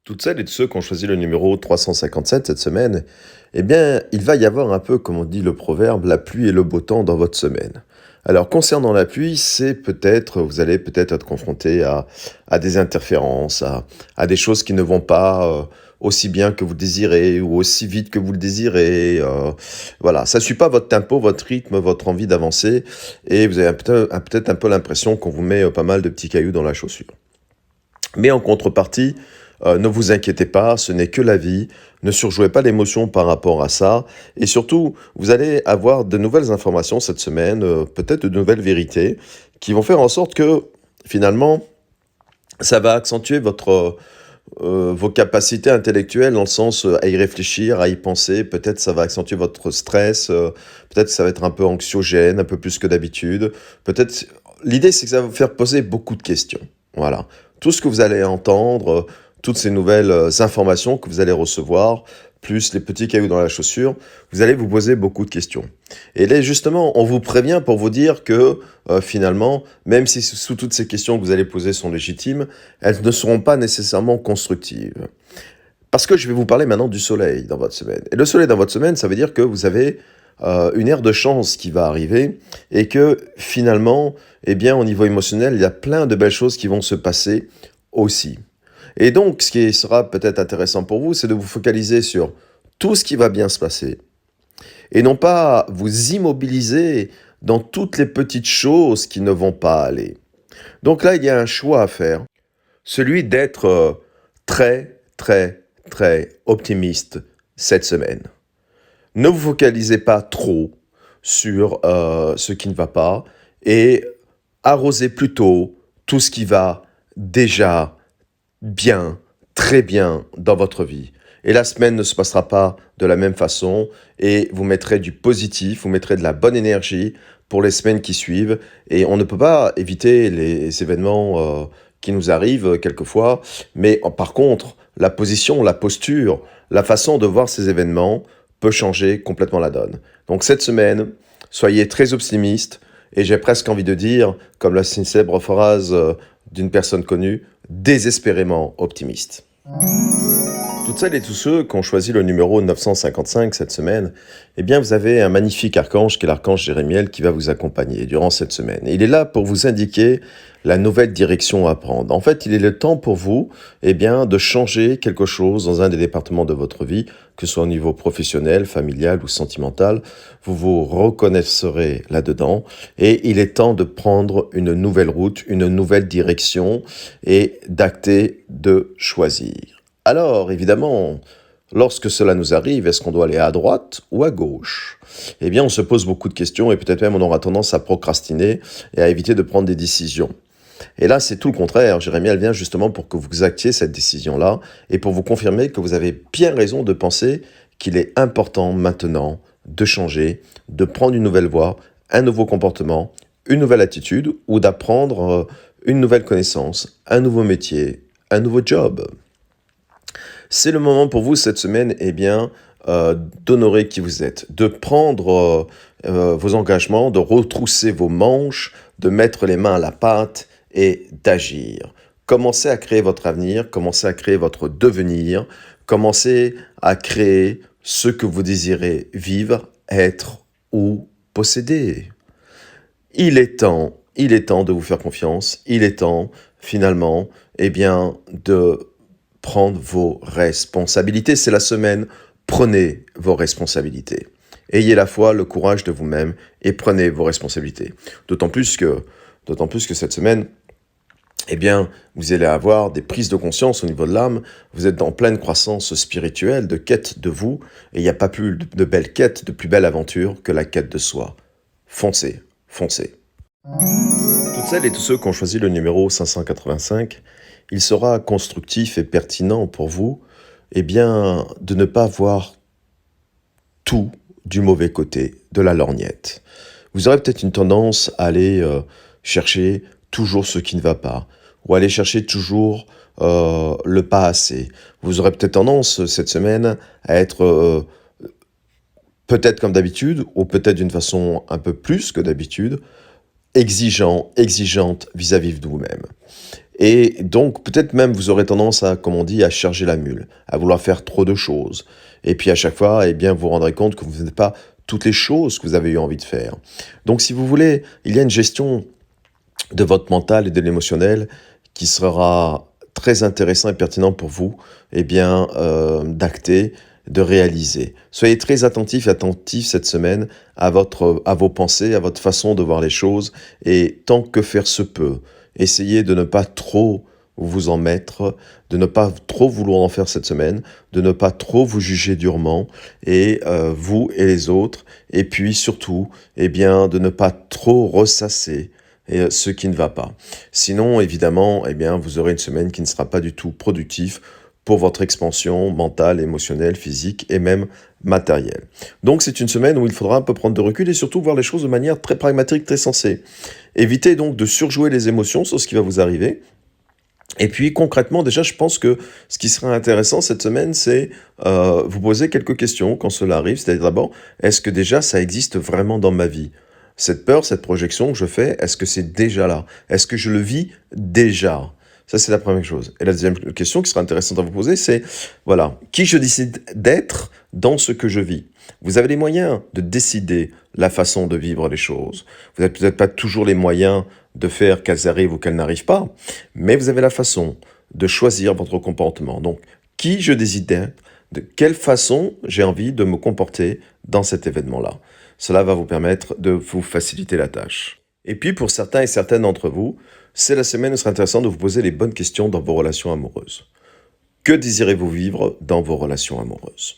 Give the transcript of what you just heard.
Toutes celles et tous ceux qui ont choisi le numéro 357 cette semaine, eh bien, il va y avoir un peu, comme on dit le proverbe, la pluie et le beau temps dans votre semaine. Alors, concernant la pluie, c'est peut-être, vous allez peut-être être confronté à des interférences, à des choses qui ne vont pas aussi bien que vous le désirez ou aussi vite que vous le désirez. Voilà, ça ne suit pas votre tempo, votre rythme, votre envie d'avancer et vous avez peut-être un peu l'impression qu'on vous met pas mal de petits cailloux dans la chaussure. Mais en contrepartie, ne vous inquiétez pas, ce n'est que la vie. Ne surjouez pas l'émotion par rapport à ça. Et surtout, vous allez avoir de nouvelles informations cette semaine, peut-être de nouvelles vérités, qui vont faire en sorte que, finalement, ça va accentuer vos capacités intellectuelles dans le sens à y réfléchir, à y penser. Peut-être ça va accentuer votre stress. Peut-être ça va être un peu anxiogène, un peu plus que d'habitude. Peut-être. L'idée, c'est que ça va vous faire poser beaucoup de questions. Voilà. Tout ce que vous allez entendre, toutes ces nouvelles informations que vous allez recevoir, plus les petits cailloux dans la chaussure, vous allez vous poser beaucoup de questions. Et là, justement, on vous prévient pour vous dire que, finalement, même si sous toutes ces questions que vous allez poser sont légitimes, elles ne seront pas nécessairement constructives. Parce que je vais vous parler maintenant du soleil dans votre semaine. Et le soleil dans votre semaine, ça veut dire que vous avez une ère de chance qui va arriver et que finalement, eh bien, au niveau émotionnel, il y a plein de belles choses qui vont se passer aussi. Et donc, ce qui sera peut-être intéressant pour vous, c'est de vous focaliser sur tout ce qui va bien se passer et non pas vous immobiliser dans toutes les petites choses qui ne vont pas aller. Donc là, il y a un choix à faire, celui d'être très, très, très optimiste cette semaine. Ne vous focalisez pas trop sur ce qui ne va pas et arrosez plutôt tout ce qui va déjà bien, très bien dans votre vie. Et la semaine ne se passera pas de la même façon et vous mettrez du positif, vous mettrez de la bonne énergie pour les semaines qui suivent. Et on ne peut pas éviter les événements qui nous arrivent quelquefois, mais par contre, la position, la posture, la façon de voir ces événements peut changer complètement la donne. Donc cette semaine, soyez très optimiste et j'ai presque envie de dire, comme la célèbre phrase d'une personne connue, désespérément optimiste. Toutes celles et tous ceux qui ont choisi le numéro 955 cette semaine, eh bien vous avez un magnifique archange qui est l'archange Jérémiel qui va vous accompagner durant cette semaine. Et il est là pour vous indiquer la nouvelle direction à prendre. En fait, il est le temps pour vous eh bien, de changer quelque chose dans un des départements de votre vie, que ce soit au niveau professionnel, familial ou sentimental. Vous vous reconnaîtrez là-dedans et il est temps de prendre une nouvelle route, une nouvelle direction et d'acter de choisir. Alors, évidemment, lorsque cela nous arrive, est-ce qu'on doit aller à droite ou à gauche? Eh bien, on se pose beaucoup de questions et peut-être même on aura tendance à procrastiner et à éviter de prendre des décisions. Et là, c'est tout le contraire. Jérémie, elle vient justement pour que vous actiez cette décision-là et pour vous confirmer que vous avez bien raison de penser qu'il est important maintenant de changer, de prendre une nouvelle voie, un nouveau comportement, une nouvelle attitude ou d'apprendre une nouvelle connaissance, un nouveau métier, un nouveau job. C'est le moment pour vous cette semaine, eh bien, d'honorer qui vous êtes, de prendre vos engagements, de retrousser vos manches, de mettre les mains à la pâte et d'agir. Commencez à créer votre avenir, commencez à créer votre devenir, commencez à créer ce que vous désirez vivre, être ou posséder. Il est temps de vous faire confiance, il est temps, finalement, eh bien, de prendre vos responsabilités. C'est la semaine, prenez vos responsabilités. Ayez la foi, le courage de vous-même et prenez vos responsabilités. D'autant plus que cette semaine, eh bien, vous allez avoir des prises de conscience au niveau de l'âme. Vous êtes en pleine croissance spirituelle, de quête de vous. Et il n'y a pas plus de belle quête, de plus belle aventure que la quête de soi. Foncez, foncez. Toutes celles et tous ceux qui ont choisi le numéro 585, il sera constructif et pertinent pour vous, eh bien, de ne pas voir tout du mauvais côté de la lorgnette. Vous aurez peut-être une tendance à aller chercher toujours ce qui ne va pas, ou aller chercher toujours le pas assez. Vous aurez peut-être tendance cette semaine à être peut-être comme d'habitude, ou peut-être d'une façon un peu plus que d'habitude, exigeant, exigeante vis-à-vis de vous-même. Et donc, peut-être même, vous aurez tendance à, comme on dit, à charger la mule, à vouloir faire trop de choses. Et puis, à chaque fois, eh bien, vous vous rendrez compte que vous n'êtes pas toutes les choses que vous avez eu envie de faire. Donc, si vous voulez, il y a une gestion de votre mental et de l'émotionnel qui sera très intéressant et pertinent pour vous, eh bien, d'acter, de réaliser. Soyez très attentifs et attentifs cette semaine à vos pensées, à votre façon de voir les choses, et tant que faire se peut, essayez de ne pas trop vous en mettre, de ne pas trop vouloir en faire cette semaine, de ne pas trop vous juger durement, et vous et les autres, et puis surtout, eh bien, de ne pas trop ressasser ce qui ne va pas. Sinon, évidemment, eh bien, vous aurez une semaine qui ne sera pas du tout productive pour votre expansion mentale, émotionnelle, physique et même matérielle. Donc c'est une semaine où il faudra un peu prendre de recul et surtout voir les choses de manière très pragmatique, très sensée. Évitez donc de surjouer les émotions sur ce qui va vous arriver. Et puis concrètement, déjà, je pense que ce qui serait intéressant cette semaine, c'est vous poser quelques questions quand cela arrive. C'est-à-dire d'abord, est-ce que déjà ça existe vraiment dans ma vie? Cette peur, cette projection que je fais, est-ce que c'est déjà là? Est-ce que je le vis déjà? Ça, c'est la première chose. Et la deuxième question qui serait intéressante à vous poser, c'est, voilà, qui je décide d'être dans ce que je vis? Vous avez les moyens de décider la façon de vivre les choses. Vous n'avez peut-être pas toujours les moyens de faire qu'elles arrivent ou qu'elles n'arrivent pas, mais vous avez la façon de choisir votre comportement. Donc, qui je décide d'être, de quelle façon j'ai envie de me comporter dans cet événement-là. Cela va vous permettre de vous faciliter la tâche. Et puis, pour certains et certaines d'entre vous, c'est la semaine où il sera intéressant de vous poser les bonnes questions dans vos relations amoureuses. Que désirez-vous vivre dans vos relations amoureuses?